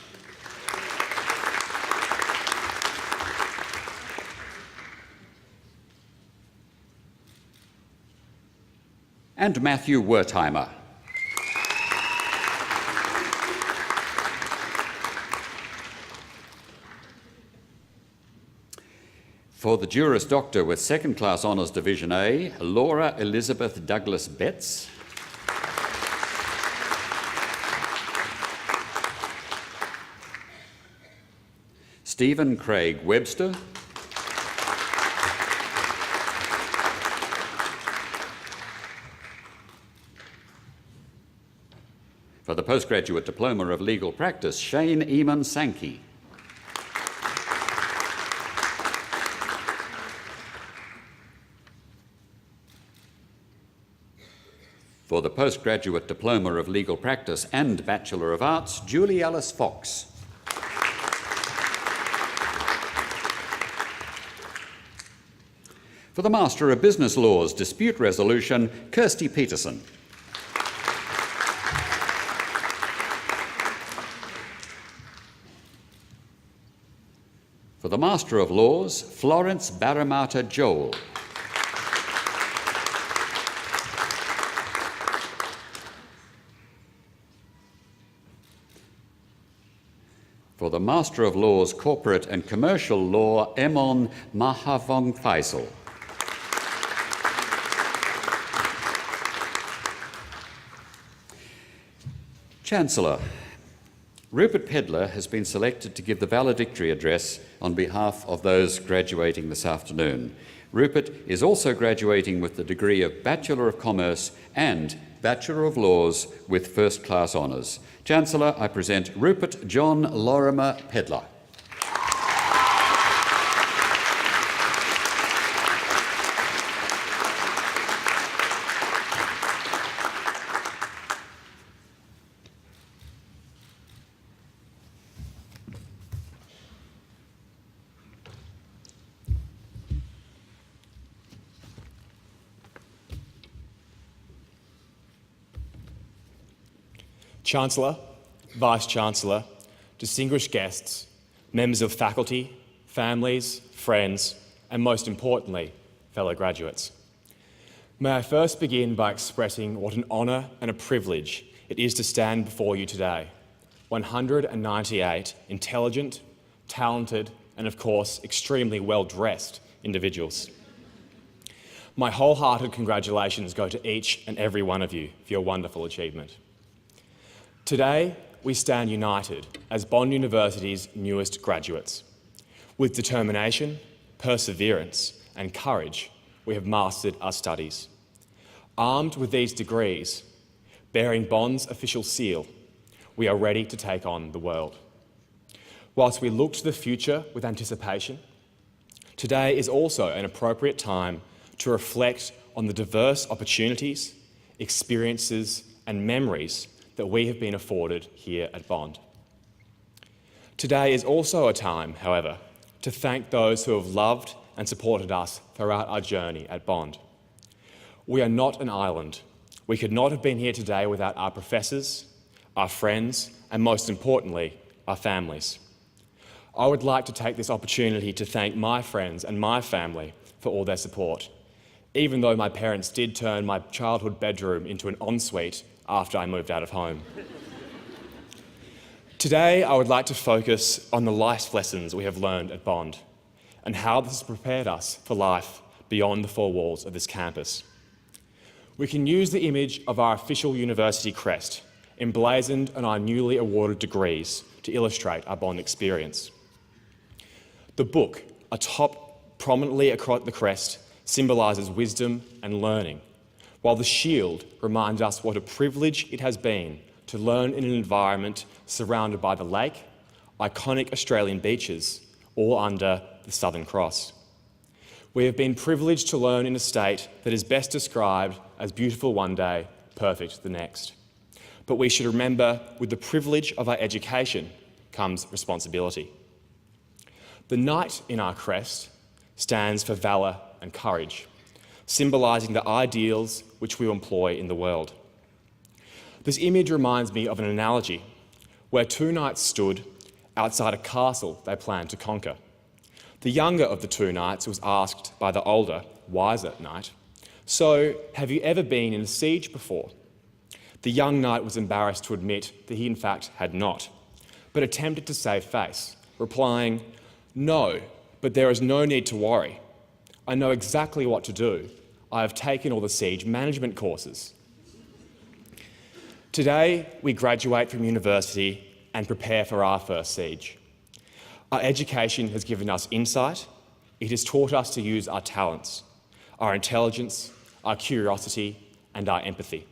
And Matthew Wertheimer. For the Juris Doctor with Second Class Honours Division A, Laura Elizabeth Douglas Betts. Stephen Craig Webster. For the Postgraduate Diploma of Legal Practice, Shane Eamon Sankey. For the Postgraduate Diploma of Legal Practice and Bachelor of Arts, Julie Alice Fox. For the Master of Business Laws, Dispute Resolution, Kirsty Peterson. For the Master of Laws, Florence Baramata Joel. For the Master of Laws, Corporate and Commercial Law, Emon Mahavong Faisal. Chancellor, Rupert Pedler has been selected to give the valedictory address on behalf of those graduating this afternoon. Rupert is also graduating with the degree of Bachelor of Commerce and Bachelor of Laws with First Class Honours. Chancellor, I present Rupert John Lorimer Pedler. Chancellor, Vice-Chancellor, distinguished guests, members of faculty, families, friends, and most importantly, fellow graduates. May I first begin by expressing what an honour and a privilege it is to stand before you today. 198 intelligent, talented, and of course, extremely well-dressed individuals. My wholehearted congratulations go to each and every one of you for your wonderful achievement. Today, we stand united as Bond University's newest graduates. With determination, perseverance, and courage, we have mastered our studies. Armed with these degrees, bearing Bond's official seal, we are ready to take on the world. Whilst we look to the future with anticipation, today is also an appropriate time to reflect on the diverse opportunities, experiences, and memories that we have been afforded here at Bond. Today is also a time, however, to thank those who have loved and supported us throughout our journey at Bond. We are not an island. We could not have been here today without our professors, our friends, and most importantly, our families. I would like to take this opportunity to thank my friends and my family for all their support, even though my parents did turn my childhood bedroom into an ensuite after I moved out of home. Today, I would like to focus on the life lessons we have learned at Bond and how this has prepared us for life beyond the four walls of this campus. We can use the image of our official university crest emblazoned on our newly awarded degrees to illustrate our bond experience. The book, atop prominently across the crest, symbolises wisdom and learning, while the shield reminds us what a privilege it has been to learn in an environment surrounded by the lake, iconic Australian beaches, all under the Southern Cross. We have been privileged to learn in a state that is best described as beautiful one day, perfect the next. But we should remember, with the privilege of our education comes responsibility. The knight in our crest stands for valour and courage, symbolising the ideals which we employ in the world. This image reminds me of an analogy where two knights stood outside a castle they planned to conquer. The younger of the two knights was asked by the older, wiser knight, "So, have you ever been in a siege before?" The young knight was embarrassed to admit that he in fact had not, but attempted to save face, replying, "No, but there is no need to worry. I know exactly what to do. I have taken all the siege management courses." Today, we graduate from university and prepare for our first siege. Our education has given us insight. It has taught us to use our talents, our intelligence, our curiosity, and our empathy.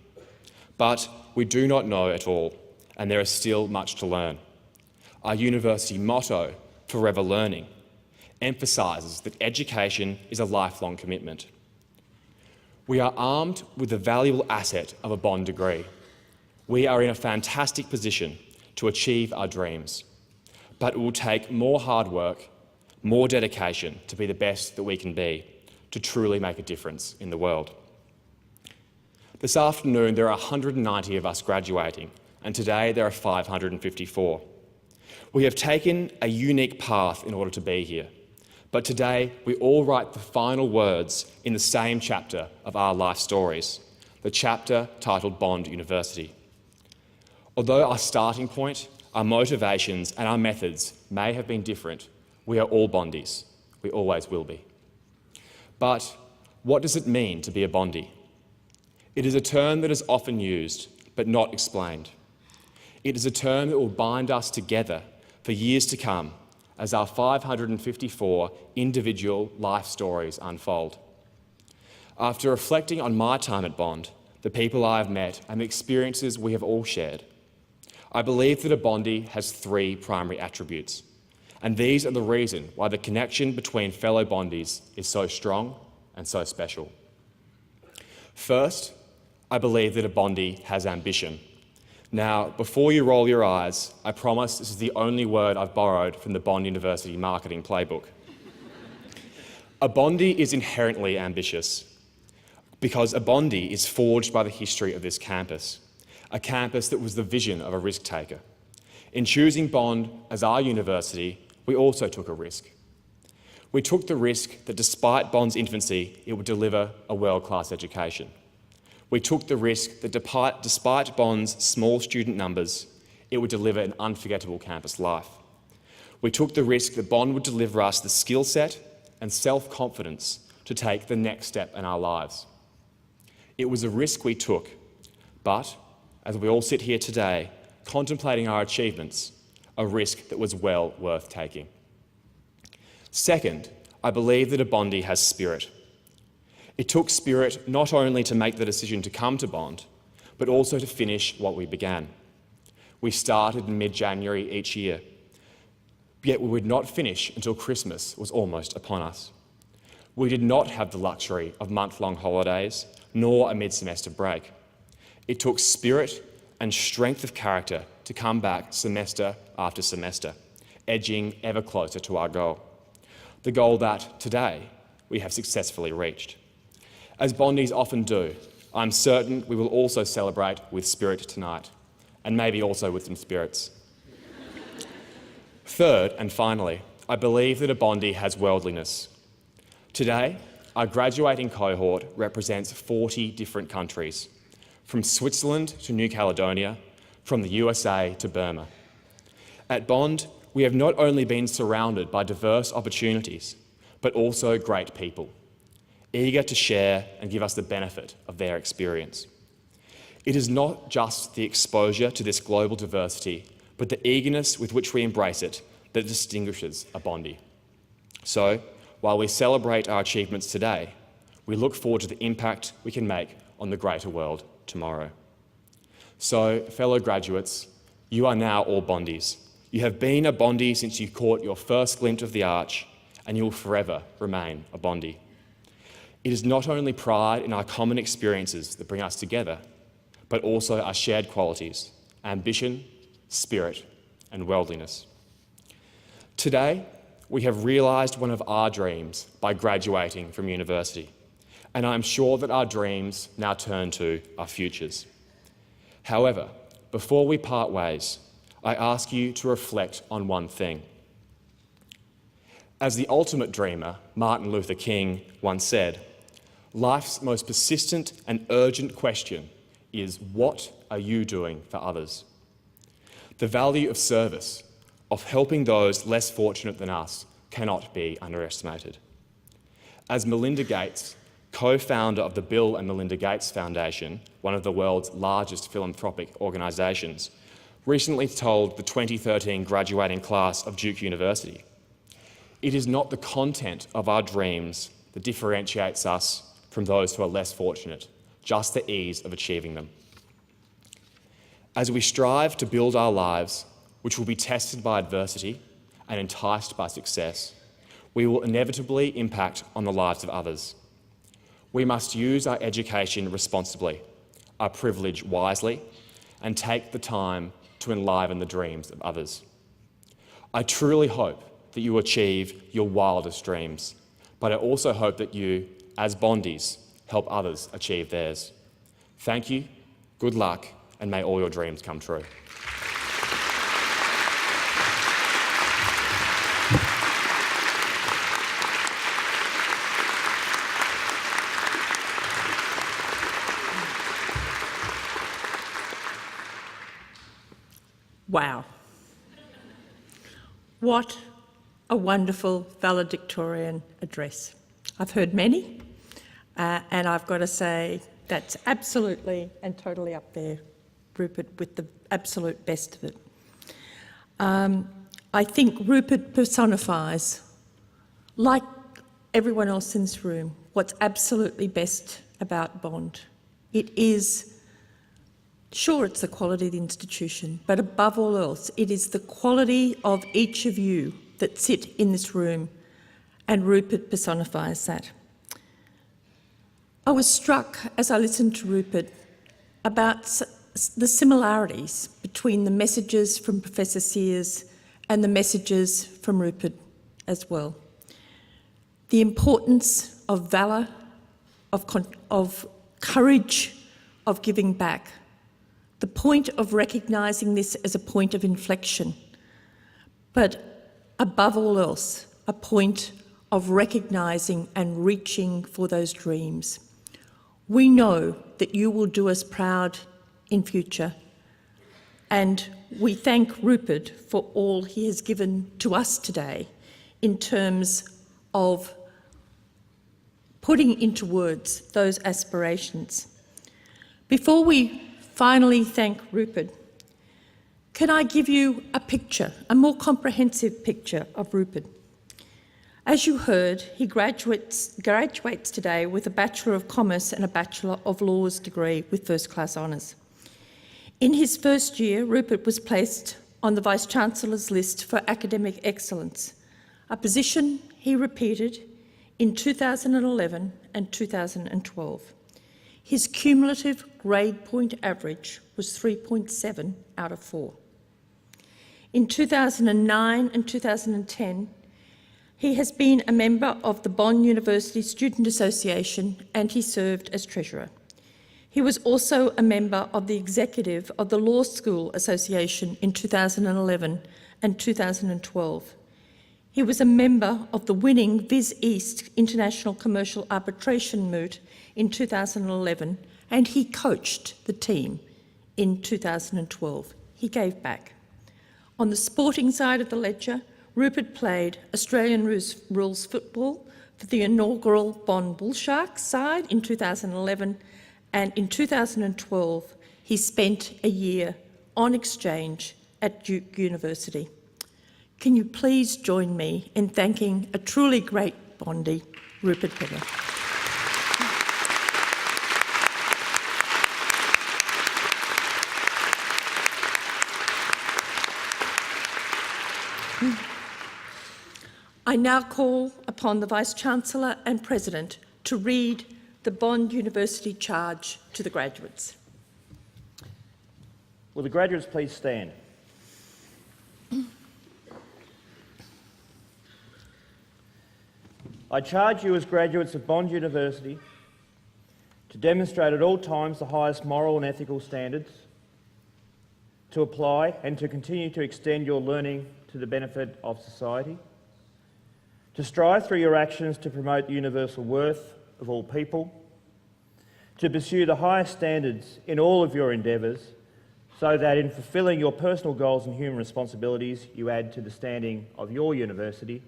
But we do not know it all, and there is still much to learn. Our university motto, "Forever Learning," emphasises that education is a lifelong commitment. We are armed with the valuable asset of a bond degree. We are in a fantastic position to achieve our dreams, but it will take more hard work, more dedication to be the best that we can be, to truly make a difference in the world. This afternoon, there are 190 of us graduating, and today there are 554. We have taken a unique path in order to be here, but today we all write the final words in the same chapter of our life stories, the chapter titled Bond University. Although our starting point, our motivations and our methods may have been different, we are all Bondies. We always will be. But what does it mean to be a Bondie? It is a term that is often used, but not explained. It is a term that will bind us together for years to come as our 554 individual life stories unfold. After reflecting on my time at Bond, the people I have met and the experiences we have all shared, I believe that a Bondie has three primary attributes, and these are the reason why the connection between fellow Bondies is so strong and so special. First, I believe that a Bondie has ambition. Now, before you roll your eyes, I promise this is the only word I've borrowed from the Bond University marketing playbook. A Bondie is inherently ambitious because a Bondie is forged by the history of this campus, a campus that was the vision of a risk taker. In choosing Bond as our university, we also took a risk. We took the risk that despite Bond's infancy, it would deliver a world-class education. We took the risk that despite Bond's small student numbers, it would deliver an unforgettable campus life. We took the risk that Bond would deliver us the skill set and self-confidence to take the next step in our lives. It was a risk we took, but as we all sit here today, contemplating our achievements, a risk that was well worth taking. Second, I believe that a Bondie has spirit. It took spirit not only to make the decision to come to Bond, but also to finish what we began. We started in mid-January each year, yet we would not finish until Christmas was almost upon us. We did not have the luxury of month-long holidays, nor a mid-semester break. It took spirit and strength of character to come back semester after semester, edging ever closer to our goal. The goal that, today, we have successfully reached. As Bondies often do, I'm certain we will also celebrate with spirit tonight, and maybe also with some spirits. Third, and finally, I believe that a Bondie has worldliness. Today, our graduating cohort represents 40 different countries, from Switzerland to New Caledonia, from the USA to Burma. At Bond, we have not only been surrounded by diverse opportunities, but also great people, eager to share and give us the benefit of their experience. It is not just the exposure to this global diversity, but the eagerness with which we embrace it that distinguishes a Bondi. So, while we celebrate our achievements today, we look forward to the impact we can make on the greater world tomorrow. So, fellow graduates, you are now all Bondis. You have been a Bondi since you caught your first glint of the arch, and you will forever remain a Bondi. It is not only pride in our common experiences that bring us together, but also our shared qualities, ambition, spirit, and worldliness. Today, we have realised one of our dreams by graduating from university, and I'm sure that our dreams now turn to our futures. However, before we part ways, I ask you to reflect on one thing. As the ultimate dreamer, Martin Luther King, once said, life's most persistent and urgent question is, what are you doing for others? The value of service, of helping those less fortunate than us, cannot be underestimated. As Melinda Gates, co-founder of the Bill and Melinda Gates Foundation, one of the world's largest philanthropic organisations, recently told the 2013 graduating class of Duke University, it is not the content of our dreams that differentiates us from those who are less fortunate, just the ease of achieving them. As we strive to build our lives, which will be tested by adversity and enticed by success, we will inevitably impact on the lives of others. We must use our education responsibly, our privilege wisely, and take the time to enliven the dreams of others. I truly hope that you achieve your wildest dreams, but I also hope that you, as Bondis, help others achieve theirs. Thank you, good luck, and may all your dreams come true. Wow. What a wonderful valedictorian address. I've heard many, and I've got to say that's absolutely and totally up there, Rupert, with the absolute best of it. I think Rupert personifies, like everyone else in this room, what's absolutely best about Bond. It is, sure, it's the quality of the institution, but above all else, it is the quality of each of you that sit in this room, and Rupert personifies that. I was struck as I listened to Rupert about the similarities between the messages from Professor Sears and the messages from Rupert as well. The importance of valour, of courage, of giving back. The point of recognising this as a point of inflection, but above all else, a point of recognising and reaching for those dreams. We know that you will do us proud in future, and we thank Rupert for all he has given to us today in terms of putting into words those aspirations. Before we finally thank Rupert, can I give you a picture, a more comprehensive picture of Rupert? As you heard, he graduates today with a Bachelor of Commerce and a Bachelor of Laws degree with first-class honours. In his first year, Rupert was placed on the Vice-Chancellor's list for academic excellence, a position he repeated in 2011 and 2012. His cumulative grade point average was 3.7 out of 4. In 2009 and 2010, he has been a member of the Bond University Student Association and he served as Treasurer. He was also a member of the executive of the Law School Association in 2011 and 2012. He was a member of the winning Viz East International Commercial Arbitration Moot in 2011, and he coached the team in 2012. He gave back. On the sporting side of the ledger, Rupert played Australian rules football for the inaugural Bond Bull Sharks side in 2011, and in 2012 he spent a year on exchange at Duke University. Can you please join me in thanking a truly great Bondi, Rupert Penner. I now call upon the Vice-Chancellor and President to read the Bond University charge to the graduates. Will the graduates please stand? I charge you as graduates of Bond University to demonstrate at all times the highest moral and ethical standards, to apply and to continue to extend your learning to the benefit of society, to strive through your actions to promote the universal worth of all people, to pursue the highest standards in all of your endeavours, so that in fulfilling your personal goals and human responsibilities, you add to the standing of your university,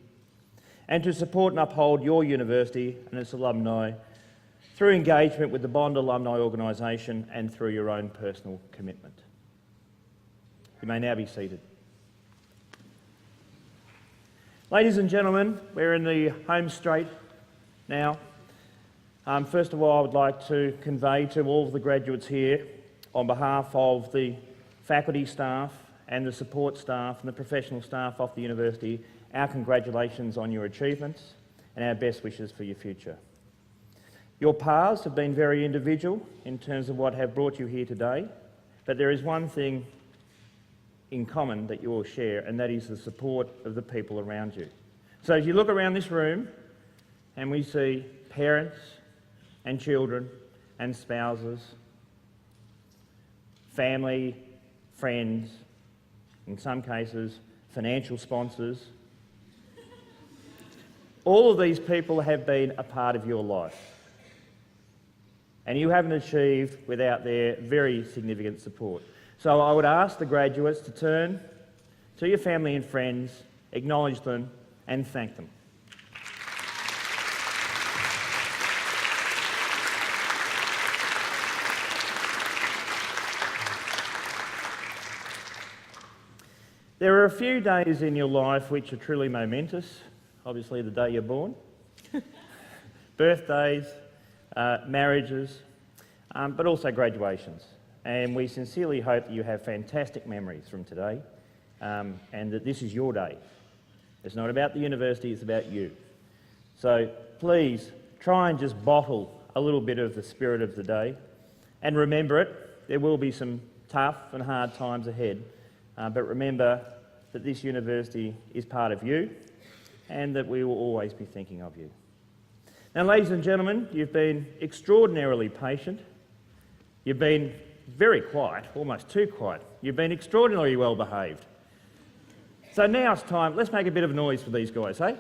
and to support and uphold your university and its alumni through engagement with the Bond Alumni Organisation and through your own personal commitment. You may now be seated. Ladies and gentlemen, we're in the home straight now. First of all, I would like to convey to all of the graduates here, on behalf of the faculty staff and the support staff and the professional staff of the university, our congratulations on your achievements and our best wishes for your future. Your paths have been very individual in terms of what have brought you here today, but there is one thing in common that you all share, and that is the support of the people around you. So as you look around this room and we see parents and children and spouses, family, friends, in some cases financial sponsors, all of these people have been a part of your life, and you haven't achieved without their very significant support. So I would ask the graduates to turn to your family and friends, acknowledge them and thank them. There are a few days in your life which are truly momentous. Obviously the day you're born, birthdays, marriages, but also graduations. And we sincerely hope that you have fantastic memories from today, and that this is your day. It's not about the university, it's about you. So please try and just bottle a little bit of the spirit of the day, and remember it. There will be some tough and hard times ahead, but remember that this university is part of you, and that we will always be thinking of you. Now, ladies and gentlemen, you've been extraordinarily patient. You've been very quiet, almost too quiet. You've been extraordinarily well behaved. So now it's time, let's make a bit of noise for these guys, eh?